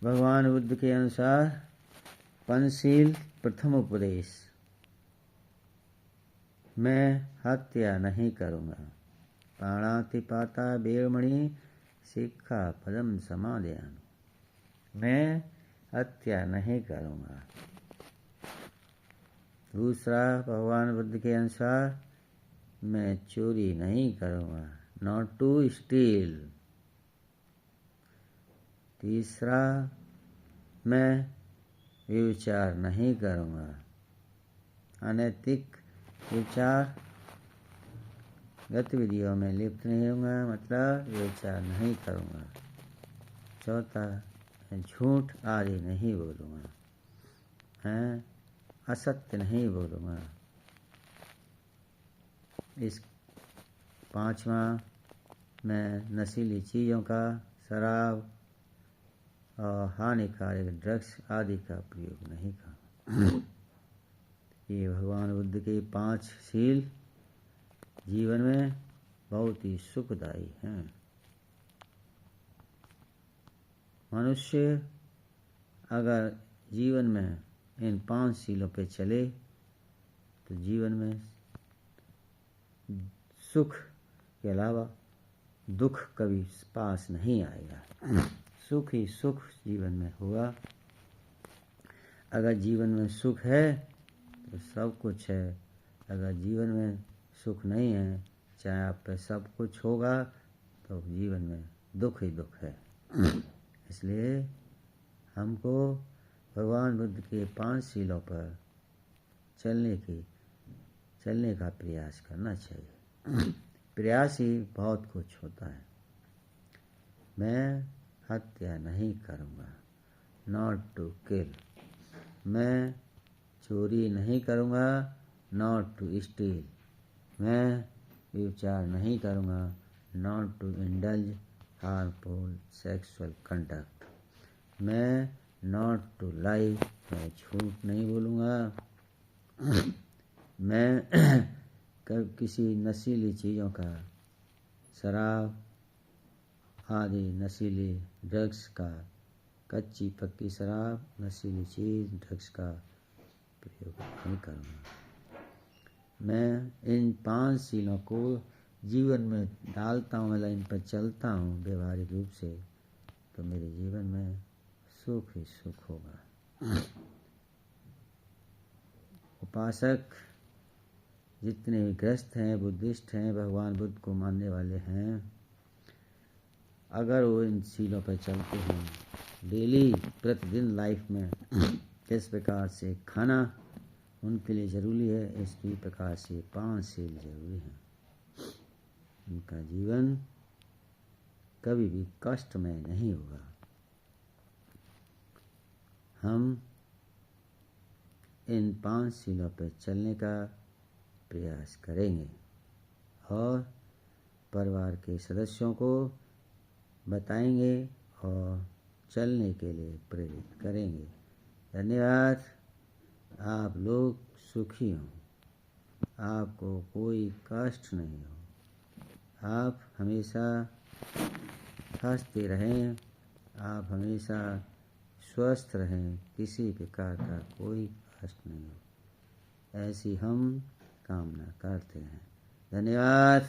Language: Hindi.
भगवान बुद्ध के अनुसार पंचशील प्रथम उपदेश। मैं हत्या नहीं करूँगा। प्राणातिपाता वेरमणि शिक्षा पदम समादयामि। मैं हत्या नहीं करूँगा। दूसरा, भगवान बुद्ध के अनुसार मैं चोरी नहीं करूँगा। Not to steal. तीसरा, मैं व्यभिचार नहीं करूँगा। अनैतिक विचार गतिविधियों में लिप्त नहीं होऊंगा, मतलब व्यभिचार नहीं करूँगा। चौथा, मैं झूठ आदि नहीं बोलूँगा। मैं असत्य नहीं बोलूँगा। इस पांचवा, मैं नशीली चीज़ों का, शराब और हानिकारक ड्रग्स आदि का प्रयोग नहीं करूँगा। ये भगवान बुद्ध के 5 शील जीवन में बहुत ही सुखदायी हैं। मनुष्य अगर जीवन में इन 5 शीलों पे चले तो जीवन में सुख के अलावा दुख कभी पास नहीं आएगा। सुख ही सुख जीवन में होगा। अगर जीवन में सुख है तो सब कुछ है। अगर जीवन में सुख नहीं है, चाहे आप पे सब कुछ होगा, तो जीवन में दुख ही दुख है। इसलिए हमको भगवान बुद्ध के 5 शीलों पर चलने का प्रयास करना चाहिए। प्रयास ही बहुत कुछ होता है। मैं हत्या नहीं करूँगा। Not to kill. मैं चोरी नहीं करूँगा। Not to steal. मैं व्यभिचार नहीं करूँगा। Not to indulge harmful sexual conduct. मैं नॉट टू लाई। मैं झूठ नहीं बोलूँगा। मैं किसी नशीली चीज़ों का, शराब आदि नशीली ड्रग्स का, कच्ची पक्की शराब, नशीली चीज़, ड्रग्स का प्रयोग नहीं करूँगा। मैं इन 5 शीलों को जीवन में डालता हूँ, मतलब इन पर चलता हूँ व्यवहारिक रूप से, तो मेरे जीवन में सुख ही सुख होगा। उपासक जितने भी ग्रस्त हैं, बुद्धिस्ट हैं, भगवान बुद्ध को मानने वाले हैं, अगर वो इन शीलों पर चलते हैं डेली प्रतिदिन लाइफ में, किस प्रकार से खाना उनके लिए ज़रूरी है, इसी प्रकार से 5 शील जरूरी हैं। उनका जीवन कभी भी कष्टमय नहीं होगा। हम इन 5 शीलों पर चलने का प्रयास करेंगे और परिवार के सदस्यों को बताएंगे और चलने के लिए प्रेरित करेंगे। धन्यवाद। आप लोग सुखी हों, आपको कोई कष्ट नहीं हो, आप हमेशा हंसते रहें, आप हमेशा स्वस्थ रहें, किसी प्रकार का कोई कष्ट नहीं हो, ऐसी हम कामना करते हैं। धन्यवाद।